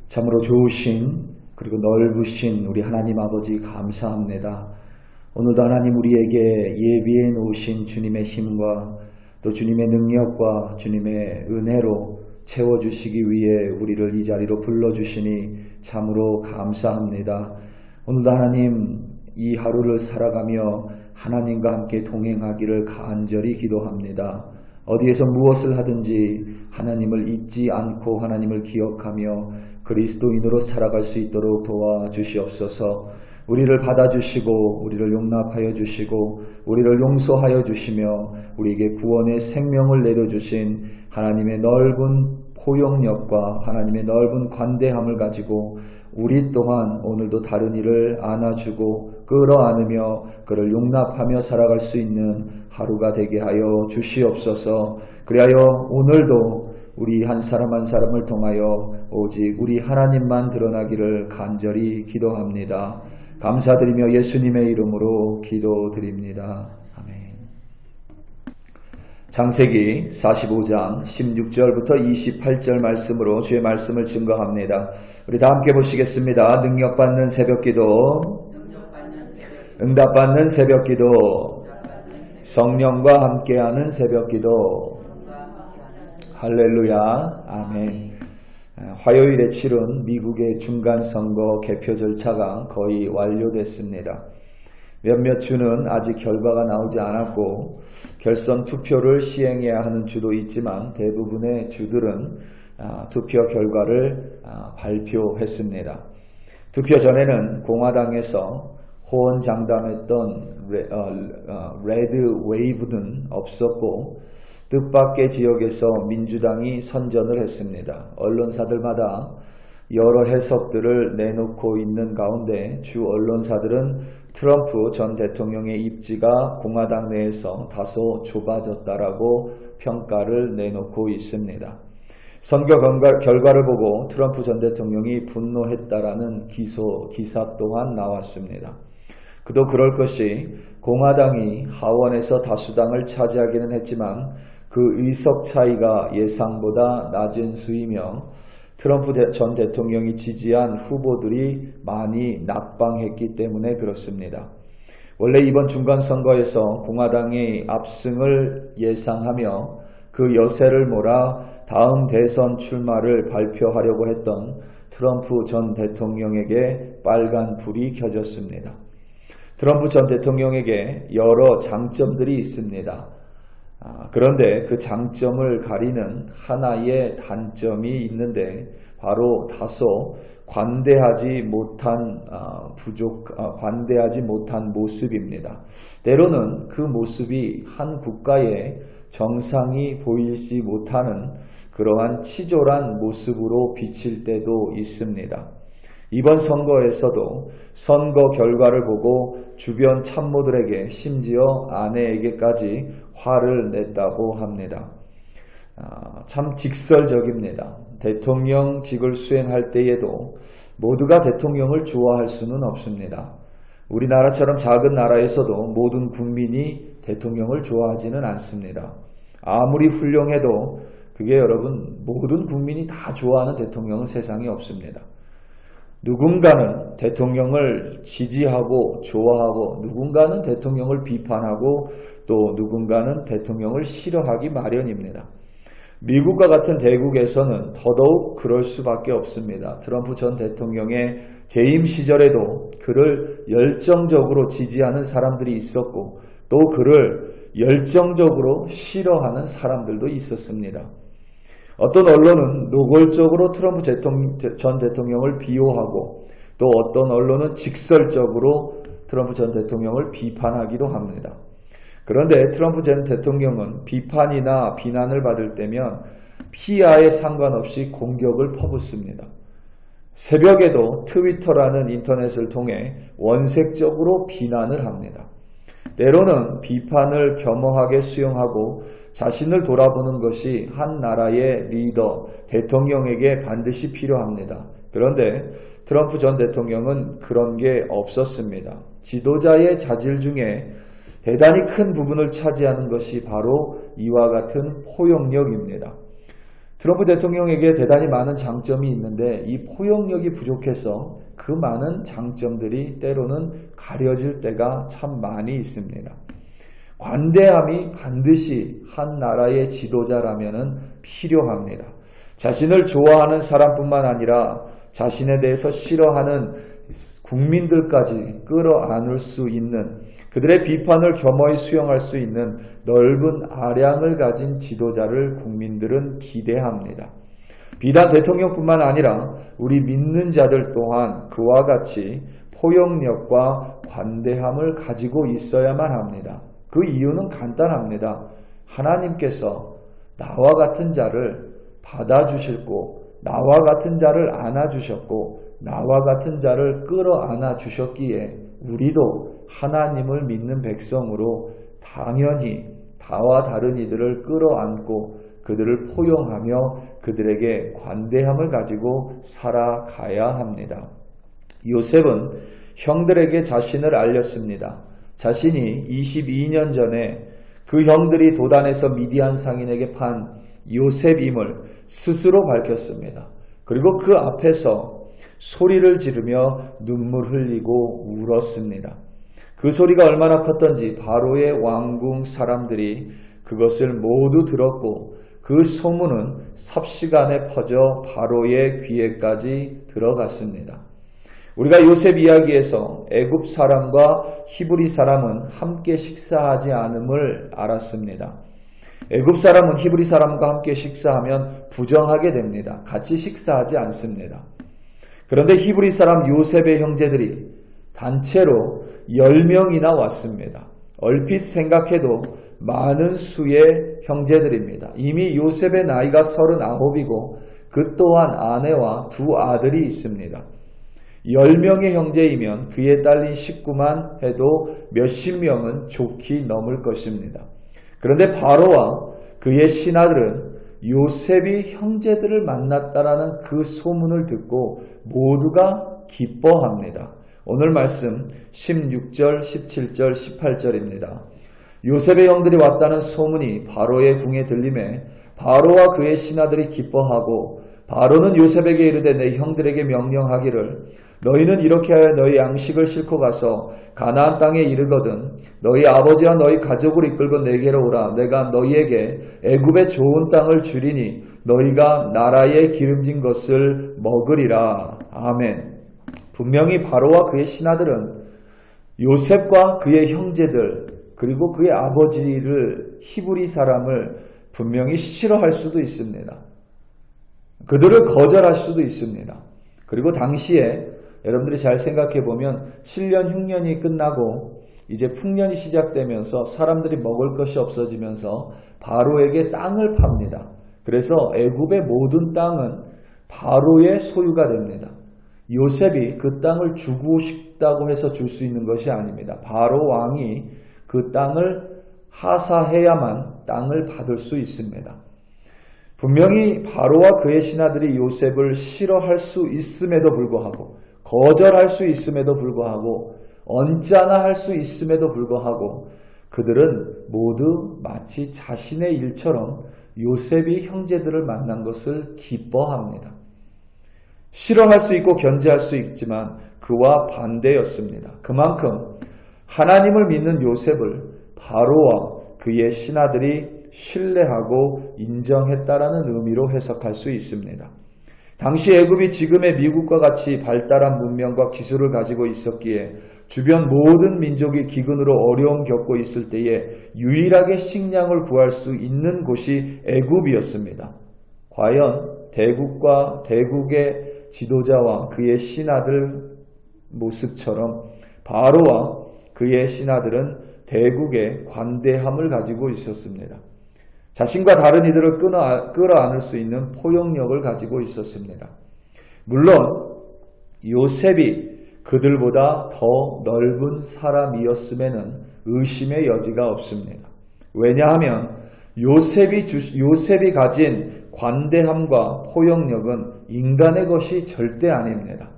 참으로 좋으신 그리고 넓으신 우리 하나님 아버지 감사합니다. 오늘도 하나님 우리에게 예비해 놓으신 주님의 힘과 또 주님의 능력과 주님의 은혜로 채워주시기 위해 우리를 이 자리로 불러주시니 참으로 감사합니다. 오늘도 하나님 이 하루를 살아가며 하나님과 함께 동행하기를 간절히 기도합니다. 어디에서 무엇을 하든지 하나님을 잊지 않고 하나님을 기억하며 그리스도인으로 살아갈 수 있도록 도와주시옵소서. 우리를 받아주시고 우리를 용납하여 주시고 우리를 용서하여 주시며 우리에게 구원의 생명을 내려주신 하나님의 넓은 포용력과 하나님의 넓은 관대함을 가지고 우리 또한 오늘도 다른 이를 안아주고 끌어안으며 그를 용납하며 살아갈 수 있는 하루가 되게 하여 주시옵소서. 그리하여 오늘도 우리 한 사람 한 사람을 통하여 오직 우리 하나님만 드러나기를 간절히 기도합니다. 감사드리며 예수님의 이름으로 기도드립니다. 아멘. 창세기 45장 16절부터 28절 말씀으로 주의 말씀을 증거합니다. 우리 다 함께 보시겠습니다. 능력받는 새벽기도, 응답받는 새벽기도, 성령과 함께하는 새벽기도. 할렐루야. 아멘. 화요일에 치른 미국의 중간선거 개표 절차가 거의 완료됐습니다. 몇몇 주는 아직 결과가 나오지 않았고 결선 투표를 시행해야 하는 주도 있지만 대부분의 주들은 투표 결과를 발표했습니다. 투표 전에는 공화당에서 호언장담했던 레드 웨이브는 없었고 뜻밖의 지역에서 민주당이 선전을 했습니다. 언론사들마다 여러 해석들을 내놓고 있는 가운데 주 언론사들은 트럼프 전 대통령의 입지가 공화당 내에서 다소 좁아졌다라고 평가를 내놓고 있습니다. 선거 결과를 보고 트럼프 전 대통령이 분노했다라는 기사 또한 나왔습니다. 그도 그럴 것이 공화당이 하원에서 다수당을 차지하기는 했지만 그 의석 차이가 예상보다 낮은 수이며 트럼프 전 대통령이 지지한 후보들이 많이 낙방했기 때문에 그렇습니다. 원래 이번 중간선거에서 공화당이 압승을 예상하며 그 여세를 몰아 다음 대선 출마를 발표하려고 했던 트럼프 전 대통령에게 빨간 불이 켜졌습니다. 트럼프 전 대통령에게 여러 장점들이 있습니다. 그런데 그 장점을 가리는 하나의 단점이 있는데 바로 다소 관대하지 못한 모습입니다. 때로는 그 모습이 한 국가의 정상이 보이지 못하는 그러한 치졸한 모습으로 비칠 때도 있습니다. 이번 선거에서도 선거 결과를 보고 주변 참모들에게 심지어 아내에게까지 화를 냈다고 합니다. 참 직설적입니다. 대통령직을 수행할 때에도 모두가 대통령을 좋아할 수는 없습니다. 우리나라처럼 작은 나라에서도 모든 국민이 대통령을 좋아하지는 않습니다. 아무리 훌륭해도 그게 여러분 모든 국민이 다 좋아하는 대통령은 세상에 없습니다. 누군가는 대통령을 지지하고 좋아하고 누군가는 대통령을 비판하고 또 누군가는 대통령을 싫어하기 마련입니다. 미국과 같은 대국에서는 더더욱 그럴 수밖에 없습니다. 트럼프 전 대통령의 재임 시절에도 그를 열정적으로 지지하는 사람들이 있었고 또 그를 열정적으로 싫어하는 사람들도 있었습니다. 어떤 언론은 노골적으로 트럼프 전 대통령을 비호하고 또 어떤 언론은 직설적으로 트럼프 전 대통령을 비판하기도 합니다. 그런데 트럼프 전 대통령은 비판이나 비난을 받을 때면 피하에 상관없이 공격을 퍼붓습니다. 새벽에도 트위터라는 인터넷을 통해 원색적으로 비난을 합니다. 때로는 비판을 겸허하게 수용하고 자신을 돌아보는 것이 한 나라의 리더, 대통령에게 반드시 필요합니다. 그런데 트럼프 전 대통령은 그런 게 없었습니다. 지도자의 자질 중에 대단히 큰 부분을 차지하는 것이 바로 이와 같은 포용력입니다. 트럼프 대통령에게 대단히 많은 장점이 있는데 이 포용력이 부족해서 그 많은 장점들이 때로는 가려질 때가 참 많이 있습니다. 관대함이 반드시 한 나라의 지도자라면 필요합니다. 자신을 좋아하는 사람뿐만 아니라 자신에 대해서 싫어하는 국민들까지 끌어안을 수 있는, 그들의 비판을 겸허히 수용할 수 있는 넓은 아량을 가진 지도자를 국민들은 기대합니다. 비단 대통령뿐만 아니라 우리 믿는 자들 또한 그와 같이 포용력과 관대함을 가지고 있어야만 합니다. 그 이유는 간단합니다. 하나님께서 나와 같은 자를 받아주셨고 나와 같은 자를 안아주셨고 나와 같은 자를 끌어안아 주셨기에 우리도 하나님을 믿는 백성으로 당연히 다와 다른 이들을 끌어안고 그들을 포용하며 그들에게 관대함을 가지고 살아가야 합니다. 요셉은 형들에게 자신을 알렸습니다. 자신이 22년 전에 그 형들이 도단에서 미디안 상인에게 판 요셉임을 스스로 밝혔습니다. 그리고 그 앞에서 소리를 지르며 눈물 흘리고 울었습니다. 그 소리가 얼마나 컸던지 바로의 왕궁 사람들이 그것을 모두 들었고 그 소문은 삽시간에 퍼져 바로의 귀에까지 들어갔습니다. 우리가 요셉 이야기에서 애굽 사람과 히브리 사람은 함께 식사하지 않음을 알았습니다. 애굽 사람은 히브리 사람과 함께 식사하면 부정하게 됩니다. 같이 식사하지 않습니다. 그런데 히브리 사람 요셉의 형제들이 단체로 10명이나 왔습니다. 얼핏 생각해도 많은 수의 형제들입니다. 이미 요셉의 나이가 39이고 그 또한 아내와 2 아들이 있습니다. 10명의 형제이면 그에 딸린 식구만 해도 몇십 명은 좋게 넘을 것입니다. 그런데 바로와 그의 신하들은 요셉이 형제들을 만났다라는 그 소문을 듣고 모두가 기뻐합니다. 오늘 말씀 16절, 17절, 18절입니다. 요셉의 형들이 왔다는 소문이 바로의 궁에 들림에 바로와 그의 신하들이 기뻐하고 바로는 요셉에게 이르되 내 형들에게 명령하기를 너희는 이렇게 하여 너희 양식을 싣고 가서 가나안 땅에 이르거든 너희 아버지와 너희 가족을 이끌고 내게로 오라. 내가 너희에게 애굽의 좋은 땅을 주리니 너희가 나라의 기름진 것을 먹으리라. 아멘. 분명히 바로와 그의 신하들은 요셉과 그의 형제들 그리고 그의 아버지를 히브리 사람을 분명히 싫어할 수도 있습니다. 그들을 거절할 수도 있습니다. 그리고 당시에 여러분들이 잘 생각해 보면 7년 흉년이 끝나고 이제 풍년이 시작되면서 사람들이 먹을 것이 없어지면서 바로에게 땅을 팝니다. 그래서 애굽의 모든 땅은 바로의 소유가 됩니다. 요셉이 그 땅을 주고 싶다고 해서 줄 수 있는 것이 아닙니다. 바로 왕이 그 땅을 하사해야만 땅을 받을 수 있습니다. 분명히 바로와 그의 신하들이 요셉을 싫어할 수 있음에도 불구하고 거절할 수 있음에도 불구하고 언짢아 할 수 있음에도 불구하고 그들은 모두 마치 자신의 일처럼 요셉이 형제들을 만난 것을 기뻐합니다. 싫어할 수 있고 견제할 수 있지만 그와 반대였습니다. 그만큼 하나님을 믿는 요셉을 바로와 그의 신하들이 신뢰하고 인정했다라는 의미로 해석할 수 있습니다. 당시 애굽이 지금의 미국과 같이 발달한 문명과 기술을 가지고 있었기에 주변 모든 민족이 기근으로 어려움 겪고 있을 때에 유일하게 식량을 구할 수 있는 곳이 애굽이었습니다. 과연 대국의 지도자와 그의 신하들 모습처럼 바로와 그의 신하들은 대국의 관대함을 가지고 있었습니다. 자신과 다른 이들을 끌어안을 수 있는 포용력을 가지고 있었습니다. 물론 요셉이 그들보다 더 넓은 사람이었음에는 의심의 여지가 없습니다. 왜냐하면 요셉이 가진 관대함과 포용력은 인간의 것이 절대 아닙니다.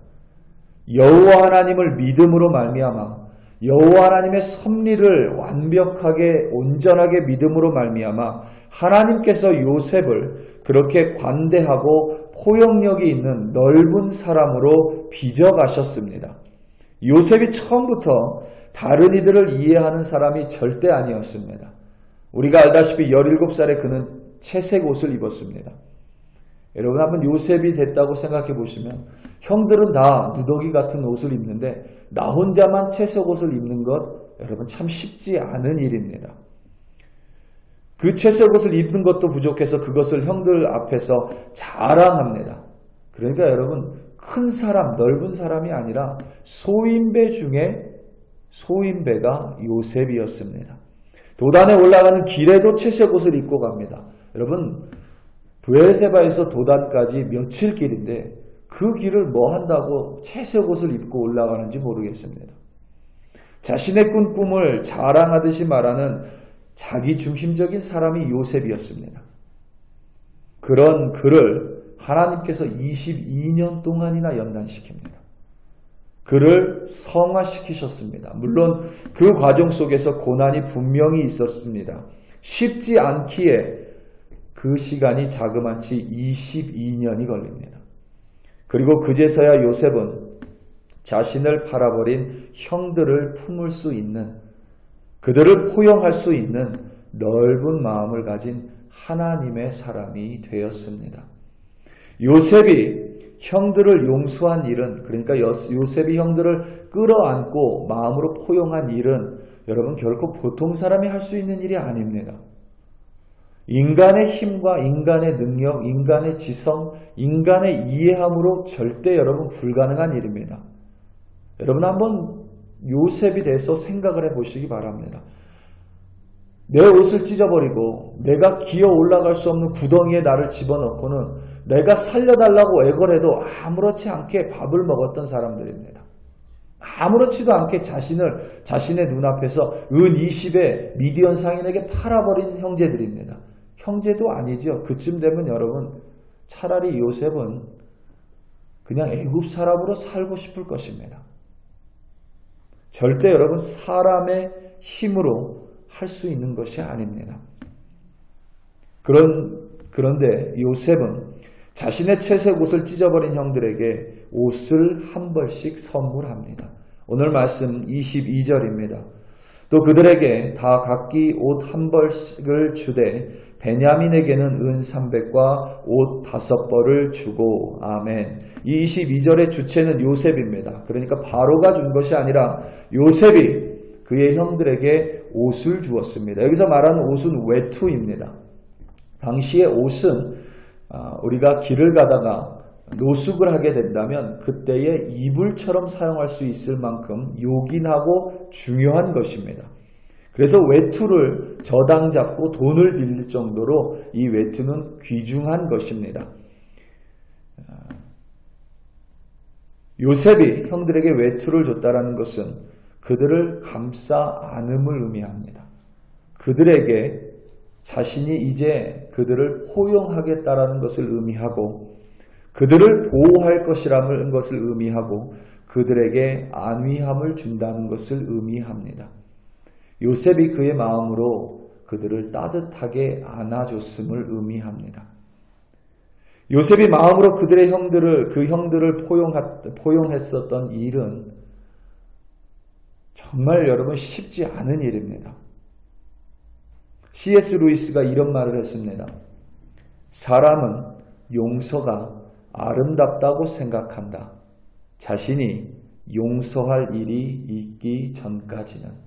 여호와 하나님을 믿음으로 말미암아 여호와 하나님의 섭리를 완벽하게 온전하게 믿음으로 말미암아 하나님께서 요셉을 그렇게 관대하고 포용력이 있는 넓은 사람으로 빚어가셨습니다. 요셉이 처음부터 다른 이들을 이해하는 사람이 절대 아니었습니다. 우리가 알다시피 17살에 그는 채색 옷을 입었습니다. 여러분 한번 요셉이 됐다고 생각해 보시면 형들은 다 누더기 같은 옷을 입는데 나 혼자만 채색 옷을 입는 것 여러분 참 쉽지 않은 일입니다. 그 채색 옷을 입는 것도 부족해서 그것을 형들 앞에서 자랑합니다. 그러니까 여러분 큰 사람, 넓은 사람이 아니라 소인배 중에 소인배가 요셉이었습니다. 도단에 올라가는 길에도 채색 옷을 입고 갑니다. 여러분 브엘세바에서 도단까지 며칠 길인데 그 길을 뭐 한다고 채색 옷을 입고 올라가는지 모르겠습니다. 자신의 꾼 꿈을 자랑하듯이 말하는 자기 중심적인 사람이 요셉이었습니다. 그런 그를 하나님께서 22년 동안이나 연단시킵니다. 그를 성화시키셨습니다. 물론 그 과정 속에서 고난이 분명히 있었습니다. 쉽지 않기에 그 시간이 자그마치 22년이 걸립니다. 그리고 그제서야 요셉은 자신을 팔아버린 형들을 품을 수 있는, 그들을 포용할 수 있는 넓은 마음을 가진 하나님의 사람이 되었습니다. 요셉이 형들을 용서한 일은, 그러니까 요셉이 형들을 끌어안고 마음으로 포용한 일은 여러분 결코 보통 사람이 할 수 있는 일이 아닙니다. 인간의 힘과 인간의 능력, 인간의 지성, 인간의 이해함으로 절대 여러분 불가능한 일입니다. 여러분 한번 요셉이 돼서 생각을 해보시기 바랍니다. 내 옷을 찢어버리고 내가 기어 올라갈 수 없는 구덩이에 나를 집어넣고는 내가 살려달라고 애걸해도 아무렇지 않게 밥을 먹었던 사람들입니다. 아무렇지도 않게 자신의 눈앞에서 은 20에 미디안 상인에게 팔아버린 형제들입니다. 형제도 아니죠. 그쯤 되면 여러분 차라리 요셉은 그냥 애굽 사람으로 살고 싶을 것입니다. 절대 여러분 사람의 힘으로 할 수 있는 것이 아닙니다. 그런데 요셉은 자신의 채색 옷을 찢어버린 형들에게 옷을 한 벌씩 선물합니다. 오늘 말씀 22절입니다. 또 그들에게 다 각기 옷 한 벌씩을 주되 베냐민에게는 은 300과 옷 5벌을 주고 아멘. 이 22절의 주체는 요셉입니다. 그러니까 바로가 준 것이 아니라 요셉이 그의 형들에게 옷을 주었습니다. 여기서 말하는 옷은 외투입니다. 당시의 옷은 우리가 길을 가다가 노숙을 하게 된다면 그때의 이불처럼 사용할 수 있을 만큼 요긴하고 중요한 것입니다. 그래서 외투를 저당 잡고 돈을 빌릴 정도로 이 외투는 귀중한 것입니다. 요셉이 형들에게 외투를 줬다는 것은 그들을 감싸 안음을 의미합니다. 그들에게 자신이 이제 그들을 포용하겠다라는 것을 의미하고 그들을 보호할 것이라는 것을 의미하고 그들에게 안위함을 준다는 것을 의미합니다. 요셉이 그의 마음으로 그들을 따뜻하게 안아줬음을 의미합니다. 요셉이 마음으로 그 형들을 포용했었던 일은 정말 여러분 쉽지 않은 일입니다. C.S. 루이스가 이런 말을 했습니다. 사람은 용서가 아름답다고 생각한다. 자신이 용서할 일이 있기 전까지는.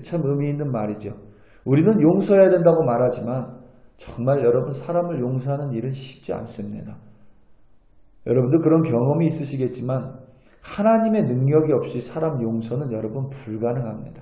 참 의미 있는 말이죠. 우리는 용서해야 된다고 말하지만 정말 여러분 사람을 용서하는 일은 쉽지 않습니다. 여러분도 그런 경험이 있으시겠지만 하나님의 능력이 없이 사람 용서는 여러분 불가능합니다.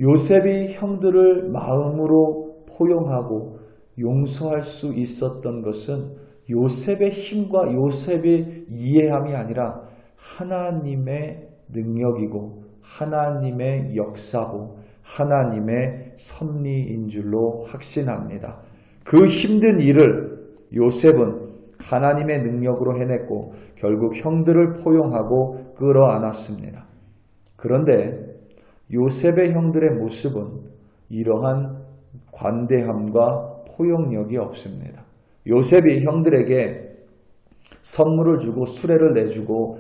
요셉이 형들을 마음으로 포용하고 용서할 수 있었던 것은 요셉의 힘과 요셉의 이해함이 아니라 하나님의 능력이고 하나님의 역사고 하나님의 섭리인 줄로 확신합니다. 그 힘든 일을 요셉은 하나님의 능력으로 해냈고 결국 형들을 포용하고 끌어안았습니다. 그런데 요셉의 형들의 모습은 이러한 관대함과 포용력이 없습니다. 요셉이 형들에게 선물을 주고 수레를 내주고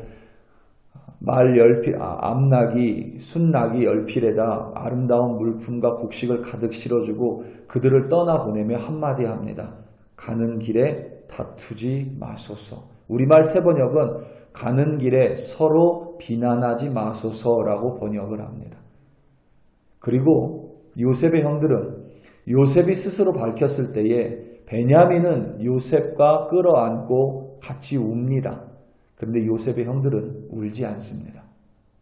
암나귀, 순나귀 열필에다 아름다운 물품과 곡식을 가득 실어주고 그들을 떠나보내며 한마디 합니다. 가는 길에 다투지 마소서. 우리말 새 번역은 가는 길에 서로 비난하지 마소서라고 번역을 합니다. 그리고 요셉의 형들은 요셉이 스스로 밝혔을 때에 베냐민은 요셉과 끌어안고 같이 웁니다. 그런데 요셉의 형들은 울지 않습니다.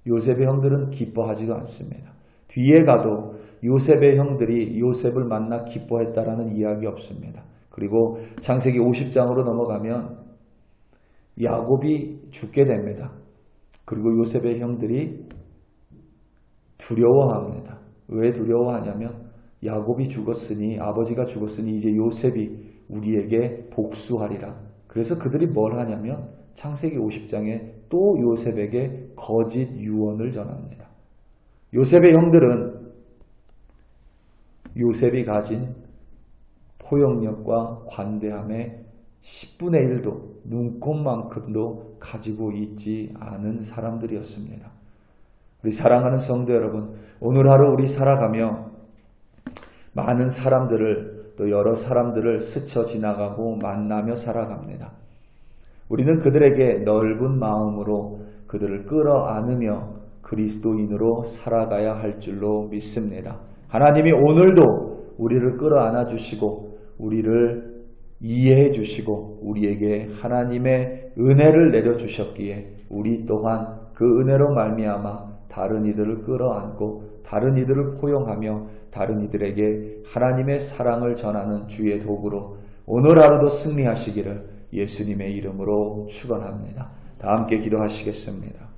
요셉의 형들은 기뻐하지도 않습니다. 뒤에 가도 요셉의 형들이 요셉을 만나 기뻐했다라는 이야기 없습니다. 그리고 창세기 50장으로 넘어가면 야곱이 죽게 됩니다. 그리고 요셉의 형들이 두려워합니다. 왜 두려워하냐면 야곱이 죽었으니, 아버지가 죽었으니 이제 요셉이 우리에게 복수하리라. 그래서 그들이 뭘 하냐면 창세기 50장에 또 요셉에게 거짓 유언을 전합니다. 요셉의 형들은 요셉이 가진 포용력과 관대함의 10분의 1도, 눈꼽만큼도 가지고 있지 않은 사람들이었습니다. 우리 사랑하는 성도 여러분, 오늘 하루 우리 살아가며 많은 사람들을, 또 여러 사람들을 스쳐 지나가고 만나며 살아갑니다. 우리는 그들에게 넓은 마음으로 그들을 끌어안으며 그리스도인으로 살아가야 할 줄로 믿습니다. 하나님이 오늘도 우리를 끌어안아 주시고 우리를 이해해 주시고 우리에게 하나님의 은혜를 내려주셨기에 우리 또한 그 은혜로 말미암아 다른 이들을 끌어안고 다른 이들을 포용하며 다른 이들에게 하나님의 사랑을 전하는 주의 도구로 오늘 하루도 승리하시기를 예수님의 이름으로 축원합니다. 다 함께 기도하시겠습니다.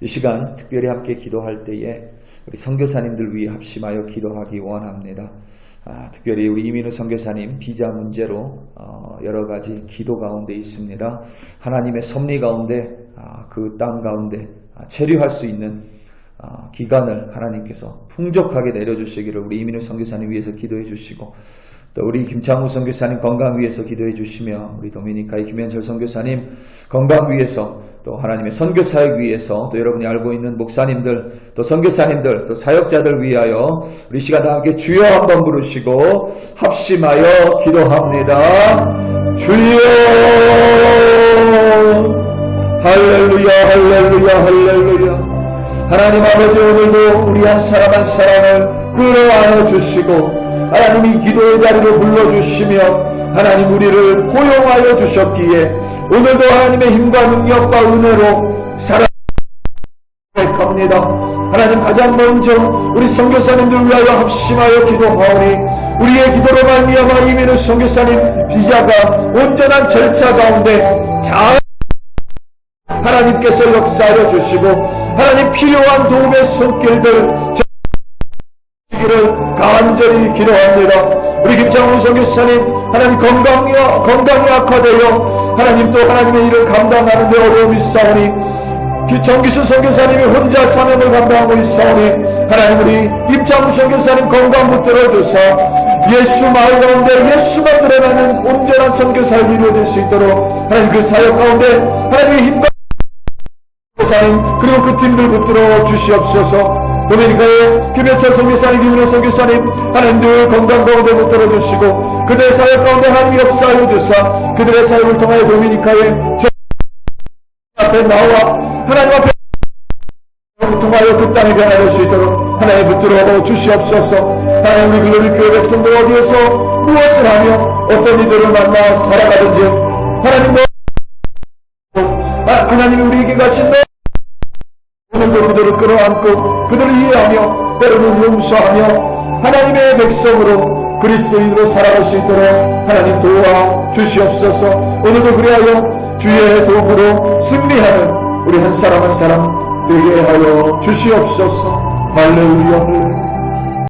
이 시간 특별히 함께 기도할 때에 우리 선교사님들 위해 합심하여 기도하기 원합니다. 특별히 우리 이민우 선교사님 비자 문제로 여러 가지 기도 가운데 있습니다. 하나님의 섭리 가운데 그 땅 가운데 체류할 수 있는 기간을 하나님께서 풍족하게 내려주시기를 우리 이민우 선교사님 위해서 기도해 주시고 또 우리 김창우 선교사님 건강 위해서 기도해 주시며 우리 도미니카의 김현철 선교사님 건강 위해서 또 하나님의 선교사역 위해서 또 여러분이 알고 있는 목사님들 또 선교사님들 또 사역자들 위하여 우리 시간 다 함께 주여 한번 부르시고 합심하여 기도합니다. 주여 할렐루야 할렐루야 할렐루야. 하나님 아버지 오늘도 우리 한 사람 한 사람을 끌어안아 주시고 하나님이 기도의 자리로 불러주시며 하나님 우리를 포용하여 주셨기에 오늘도 하나님의 힘과 능력과 은혜로 살아갑니다. 하나님 가장 먼저 우리 선교사님들 위하여 합심하여 기도하오니 우리의 기도로 말미암아 이민우 선교사님 비자가 온전한 절차 가운데 잘 하나님께서 역사하여 주시고 하나님 필요한 도움의 손길들 를 간절히 기도합니다. 우리 김창훈 선교사님 하나님 건강이 악화되어 하나님 또 하나님의 일을 감당하는데 어려움이 있사오니 정기수 선교사님이 혼자 사명을 감당하고 있사오니 하나님 우리 김창훈 선교사님 건강 붙들어 주사 예수 마을 가운데 예수만 드러나는 온전한 선교사를 이루어질 수 있도록 하나님 그 사역 가운데 하나님의 힘과 선교사님 그리고 그 팀들 붙들어 주시옵소서. 도미니카의 김현철 선교사님, 김은혜 선교사님 하나님 늘 건강 가운데 붙들어 주시고 그들의 사역 가운데 하나님 역사하여 주사 그들의 사역을 통하여 도미니카의 앞에 나와 하나님 앞에 통하여 그 땅이 변화될 수 있도록 하나님 붙들어 주시옵소서. 하나님 우리 글로리 교회 백성들 어디에서 무엇을 하며 어떤 이들을 만나 살아가든지 하나님이 우리에게 가신 오늘도 그들을 끌어안고 그들을 이해하며 때로는 용서하며 하나님의 백성으로 그리스도인으로 살아갈 수 있도록 하나님 도와 주시옵소서. 오늘도 그리하여 주의 도구로 승리하는 우리 한 사람 한 사람 되게 하여 주시옵소서. 할렐루야.